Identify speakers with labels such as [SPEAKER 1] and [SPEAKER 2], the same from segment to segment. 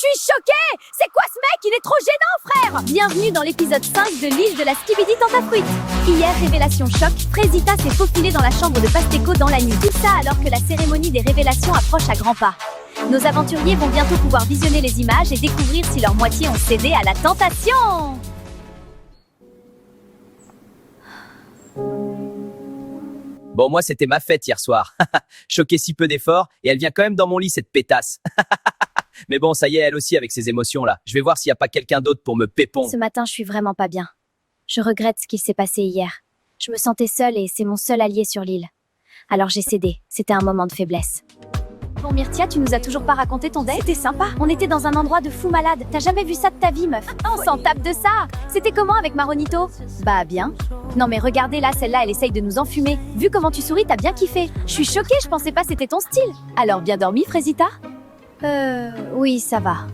[SPEAKER 1] suis choquée! C'est quoi ce mec? Il est trop gênant, frère! Bienvenue dans l'épisode 5 de l'île de la Skibidi Tentafruit. Hier, révélation choc, Frésita s'est faufilée dans la chambre de Pasteco dans la nuit. Tout ça alors que la cérémonie des révélations approche à grands pas. Nos aventuriers vont bientôt pouvoir visionner les images et découvrir si leur moitié ont cédé à la tentation.
[SPEAKER 2] Bon, moi, c'était ma fête hier soir. Choqué si peu d'efforts, et elle vient quand même dans mon lit, cette pétasse. Mais bon, ça y est, elle aussi, avec ses émotions-là. Je vais voir s'il n'y a pas quelqu'un d'autre pour me pépon.
[SPEAKER 1] Ce matin, je suis vraiment pas bien. Je regrette ce qui s'est passé hier. Je me sentais seule et c'est mon seul allié sur l'île. Alors j'ai cédé. C'était un moment de faiblesse. Bon, Myrtia, tu nous as toujours pas raconté ton date? C'était sympa. On était dans un endroit de fou malade. T'as jamais vu ça de ta vie, meuf? On s'en tape de ça. C'était comment avec Maronito? Bah, bien. Non mais regardez là, celle-là, elle essaye de nous enfumer. Vu comment tu souris, t'as bien kiffé. Je suis choquée, je pensais pas c'était ton style. Alors, bien dormi, Frésita? Oui, ça va.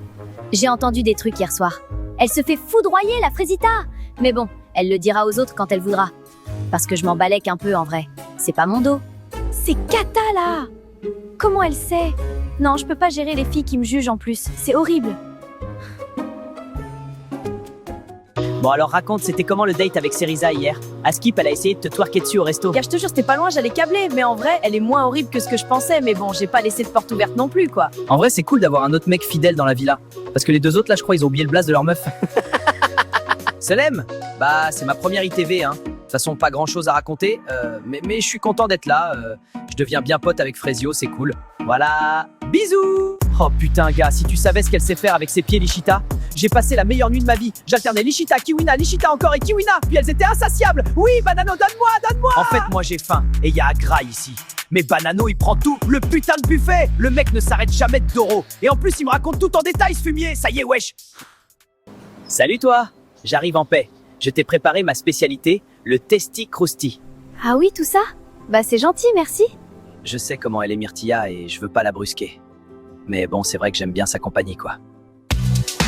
[SPEAKER 1] J'ai entendu des trucs hier soir. Elle se fait foudroyer, la Frésita. Mais bon, elle le dira aux autres quand elle voudra. Parce que je m'en balèque un peu, en vrai. C'est pas mon dos. C'est Kata, là! Comment elle sait? Non, je peux pas gérer les filles qui me jugent en plus. C'est horrible.
[SPEAKER 2] Bon, alors raconte, c'était comment le date avec Cerisa hier? Askip, elle a essayé de te twerker dessus au resto.
[SPEAKER 3] Gars, je te jure, c'était pas loin, j'allais câbler. Mais en vrai, elle est moins horrible que ce que je pensais. Mais bon, j'ai pas laissé de porte ouverte non plus, quoi.
[SPEAKER 2] En vrai, c'est cool d'avoir un autre mec fidèle dans la villa. Parce que les deux autres, là, je crois, ils ont oublié le blaze de leur meuf. Selem, bah, c'est ma première ITV, hein. De toute façon, pas grand chose à raconter, mais je suis content d'être là. Je deviens bien pote avec Frésio, c'est cool. Voilà, bisous. Oh putain, gars, si tu savais ce qu'elle sait faire avec ses pieds, Lichita. J'ai passé la meilleure nuit de ma vie. J'alternais Lichita, Kiwina, Lichita encore et Kiwina. Puis elles étaient insatiables. Oui, Banano, donne-moi, donne-moi. En fait, moi j'ai faim et il y a Agra ici. Mais Banano, il prend tout, le putain de buffet. Le mec ne s'arrête jamais de Doro. Et en plus, il me raconte tout en détail, ce fumier. Ça y est, wesh. Salut toi, j'arrive en paix. Je t'ai préparé ma spécialité, le Testi Crousti.
[SPEAKER 1] Ah oui, tout ça? Bah c'est gentil, merci.
[SPEAKER 2] Je sais comment elle est Myrtilla et je veux pas la brusquer. Mais bon, c'est vrai que j'aime bien sa compagnie, quoi.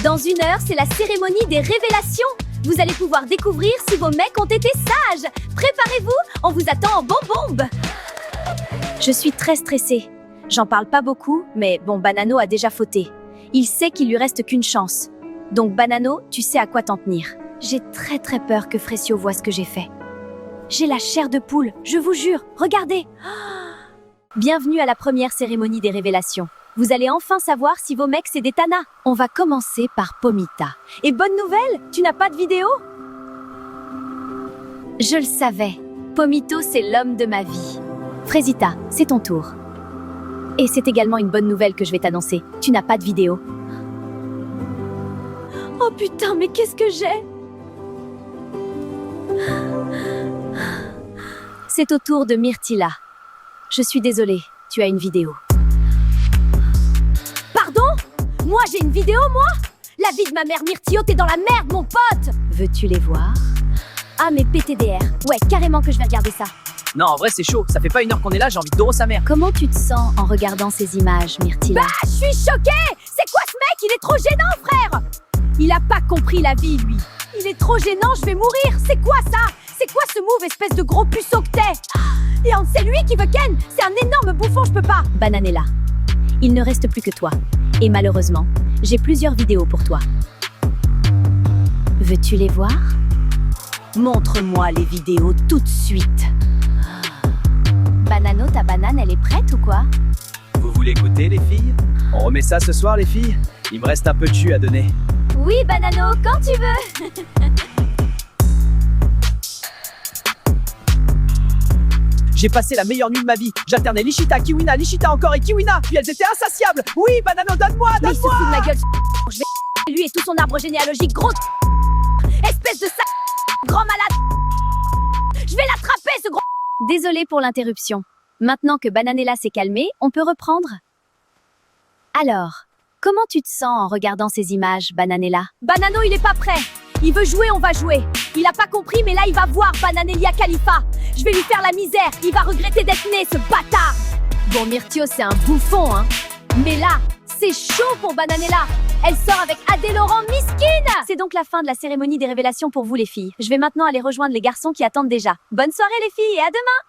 [SPEAKER 1] Dans une heure, c'est la cérémonie des révélations. Vous allez pouvoir découvrir si vos mecs ont été sages. Préparez-vous, on vous attend en bombe. Je suis très stressée. J'en parle pas beaucoup, mais bon, Banano a déjà fauté. Il sait qu'il lui reste qu'une chance. Donc Banano, tu sais à quoi t'en tenir. J'ai très peur que Frésio voie ce que j'ai fait. J'ai la chair de poule, je vous jure, regardez. Bienvenue à la première cérémonie des révélations. Vous allez enfin savoir si vos mecs c'est des tanas. On va commencer par Pomita. Et bonne nouvelle, tu n'as pas de vidéo? Je le savais. Pomito, c'est l'homme de ma vie. Frésita, c'est ton tour. Et c'est également une bonne nouvelle que je vais t'annoncer. Tu n'as pas de vidéo. Oh putain, mais qu'est-ce que j'ai? C'est au tour de Myrtilla. Je suis désolée, tu as une vidéo. Pardon? Moi j'ai une vidéo, moi? La vie de ma mère Myrtillo, t'es dans la merde, mon pote! Veux-tu les voir? Ah mais PTDR, ouais, carrément que je vais regarder ça.
[SPEAKER 2] Non, en vrai, c'est chaud. Ça fait pas une heure qu'on est là, j'ai envie de Doro sa mère.
[SPEAKER 1] Comment tu te sens en regardant ces images, Myrtilla? Bah, je suis choquée! C'est quoi ce mec? Il est trop gênant, frère! Il a pas compris la vie, lui. Il est trop gênant, je vais mourir. C'est quoi ça? C'est quoi ce move, espèce de gros puceau que t'es? Et c'est lui qui veut Ken. C'est un énorme bouffon, je peux pas. Bananella, il ne reste plus que toi. Et malheureusement, j'ai plusieurs vidéos pour toi. Veux-tu les voir? Montre-moi les vidéos tout de suite. Banano, ta banane, elle est prête ou quoi?
[SPEAKER 2] Vous voulez goûter, les filles? On remet ça ce soir, les filles? Il me reste un peu de jus à donner.
[SPEAKER 1] Oui, Banano, quand tu veux.
[SPEAKER 2] J'ai passé la meilleure nuit de ma vie. J'alternais Lichita, Kiwina, Lichita encore et Kiwina. Puis elles étaient insatiables. Oui, Banano, donne-moi,
[SPEAKER 1] Mais il se
[SPEAKER 2] donne-moi.
[SPEAKER 1] fout de ma gueule. Je vais lui et tout son arbre généalogique, gros espèce de grand malade. Je vais l'attraper, ce gros. Désolée pour l'interruption. Maintenant que Bananella s'est calmée, on peut reprendre. Alors, comment tu te sens en regardant ces images, Bananella? Banano, il est pas prêt. Il veut jouer, on va jouer. Il a pas compris, mais là, il va voir Bananelia Khalifa. Je vais lui faire la misère. Il va regretter d'être né, ce bâtard. Bon, Myrtio, c'est un bouffon, hein. Mais là, c'est chaud pour Bananella. Elle sort avec Adé Laurent Miskine. C'est donc la fin de la cérémonie des révélations pour vous, les filles. Je vais maintenant aller rejoindre les garçons qui attendent déjà. Bonne soirée, les filles, et à demain.